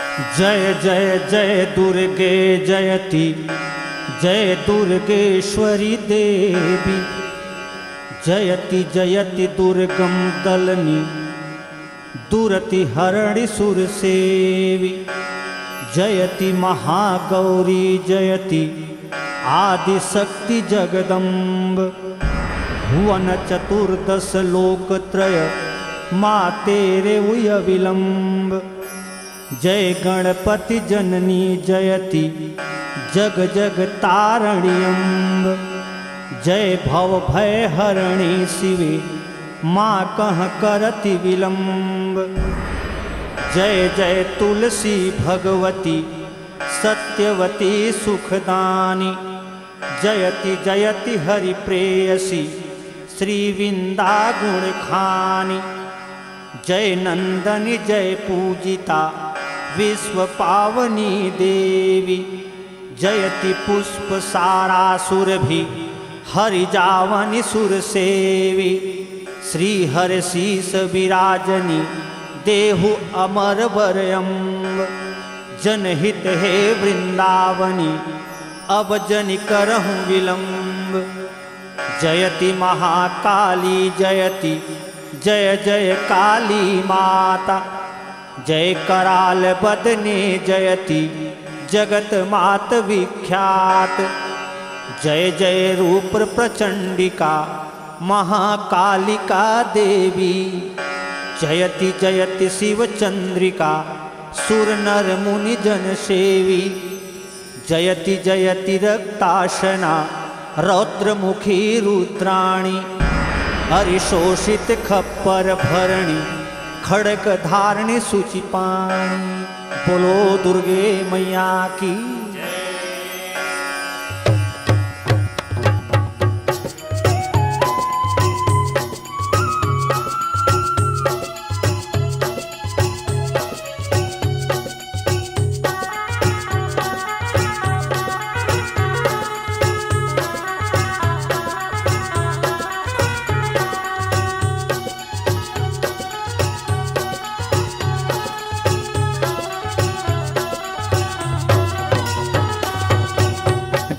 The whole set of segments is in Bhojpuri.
जय जय जय दुर्गे जयति जय दुर्गेश्वरी देवी जयति जयति दुर्गम दलनी दुरति हरणि सुरसेवी जयति महागौरी जयति आदिशक्ति जगदम्ब भुवन चतुर्दश लोकत्रय मातेरे उय विलम्ब जय गणपति जननी जयति जग जग तारणी अम्ब जय भव भय हरणी शिवे माँ कह करति विलम्ब जय जय तुलसी भगवती सत्यवती सुखदानी जयति जयति हरि प्रेयसी श्री विंदा गुण खानी जय नंदनी जय पूजिता विश्व पावनी देवी जयति पुष्प सारा सुरभि हरि जावनि सुर सेवी श्री हर शीस विराजनी देहु अमर वरयम्ब जनहित हे वृंदावनी अब जनि करहु विलम्ब जयति महाकाली जयति जय जय काली माता जय कराल बदने जयति जगत मात विख्यात जय जय रूप प्रचंडिका महाकालिका देवी जयति जयति शिव चंद्रिका सुर नर मुनि जन सेवी जयति जयति रक्ताशना रौद्रमुखी रुद्राणी हरिशोषित खप्पर भरणी खड़क धारणी सुचिपाणी बोलो दुर्गे मैया की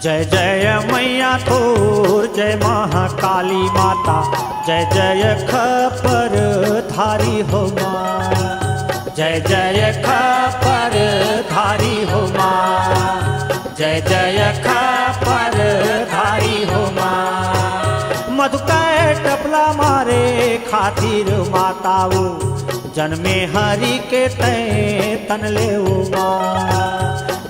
जय जय मैया थोर जय महाकाली माता जय जय खपर धारी हो माँ जय जय खपर धारी हो माँ जय जय खपर धारी हो माँ मधुकै टपला मारे खातिर माताओ जन्मे हरि के तय तन ले माँ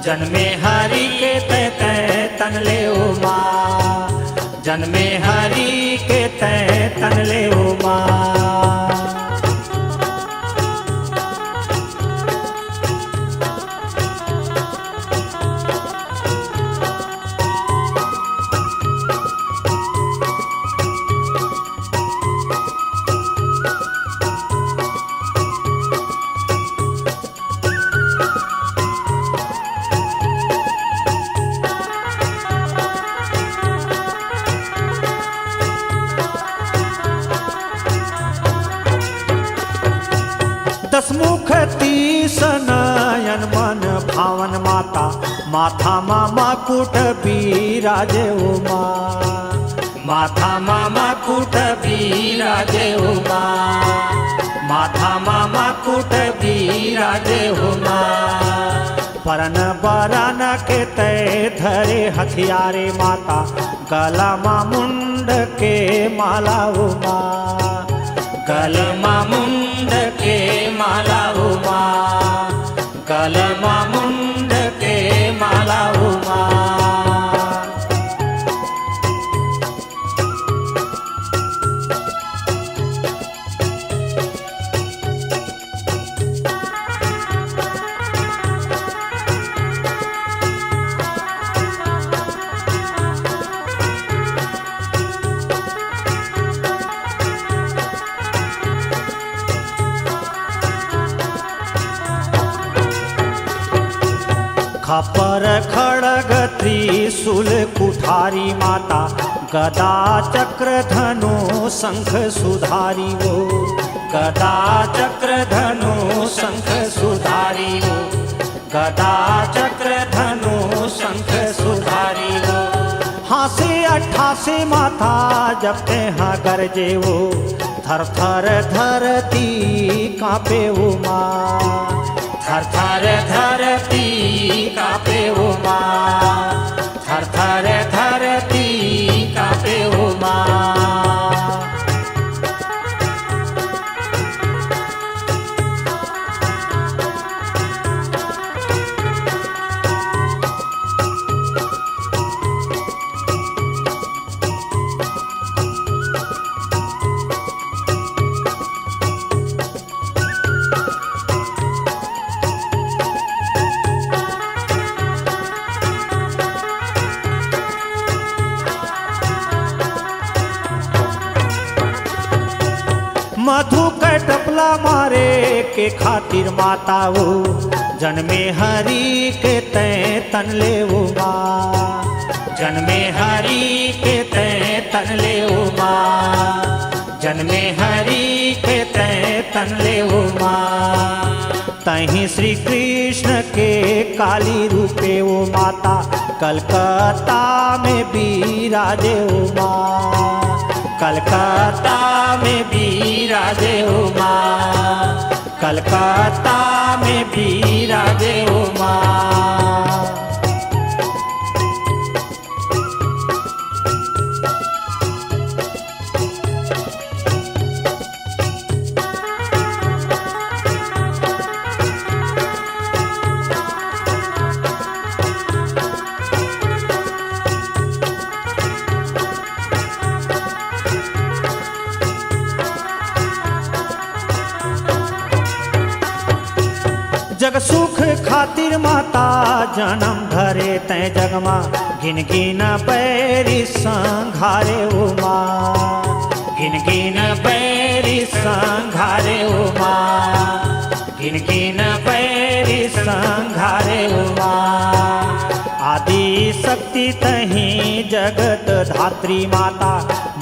जन्मे हरि के तय तन ले माँ जन्मे हरि के तय तन ले माँ दसमुख तीस नयन मन भावन माता माथा मामा कुट बिराजे ओ माँ माथा मामा कुट बिराजे ओ माँ माथा मामा कुट बिराजे ओ माँ परन बरन के तय धरे हथियारे माता गला मा मुंड के माला ओ माँ गलमा मुंड के माला उमा गलमा मुंड के माला उमा खपर खड़ग त्रिशूल कुठारी माता गदा चक्र धनु शंख सुधारी वो गदा चक्र धनु शंख सुधारी वो गदा चक्र धनु शंख सुधारी वो। हासे 88 माथा जपते हाँ गरजे वो, थर थर धरती कांपे उमा, थर थर धरती कांपे उमा, थर थर धरती कांपे उमा। मधु के टपला मारे के खातिर माता वो, जन्मे हरि के तय तन ले वो माँ, जन्मे हरि के तय तन ले वो माँ, जन्मे हरि के तय तन ले वो माँ। तहीं श्री कृष्ण के काली रूपे वो माता, कलकत्ता में बिराजे वो माँ, कलकत्ता में बिराजे उमा, कलकत्ता में बिराजे उमा। जग सुख खातिर माता जन्म धरे तय जगमा, गिन गिन बैरी संघारे उमा, गिन गिन बैरी संघारे उमा, गिन गिन बैरी संघारे उमा। आदि शक्ति तहीं जगत धात्री माता,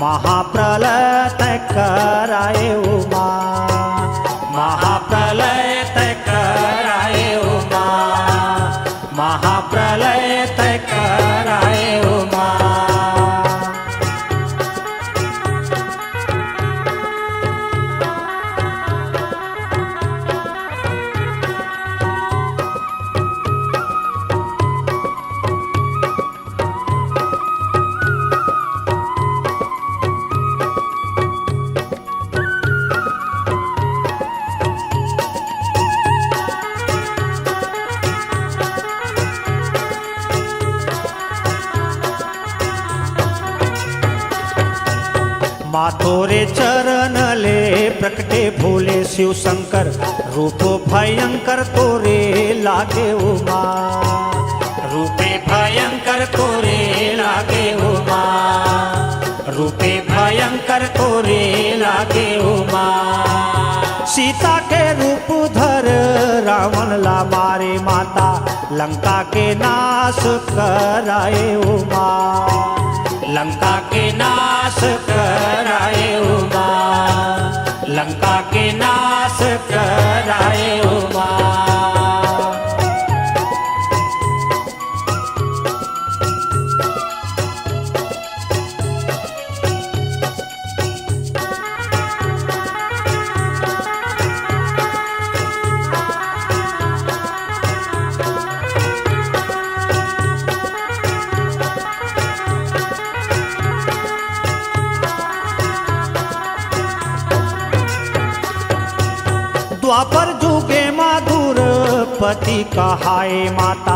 महाप्रलय तय कराए उमा, महाप्रलय तय कराए उमा, महाप्रलय तय कराए उमा। माथोरे चरण ले प्रकटे भोले शिव शंकर, रूपो भयंकर तोरे लागे उमा, रूपे भयंकर तोरे लागे उमा, रूपे भयंकर तोरे लागे उमा। सीता के रूप धर रावण ला मारे माता, लंका के नाश कराए उमा, लंका के नाश कराए उमा, लंका के नाश कराए उमा। द्वापर जुगे माधुर पति कहाए माता,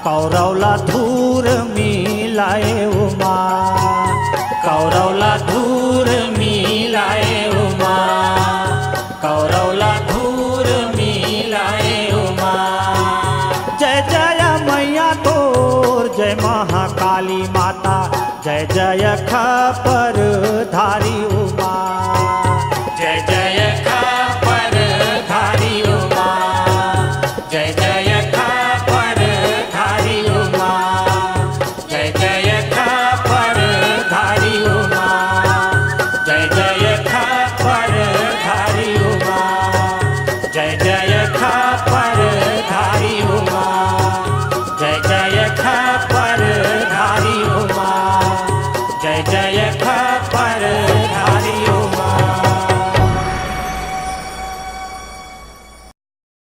कौरवला धूर मिलाए उमा, कौरवला धूर मिलाए उमा, कौरवला धूर मिलाए उमा। जय जय मैया तोर जय महाकाली माता, जय जय खपर धारी उमा, जय जय खपर धारी उमा, जय जय खपर धारी उमा, जय जय खपर धारी उमा, जय जय खपर धारी उमा, जय जय खपर धारी उमा। जय जय खा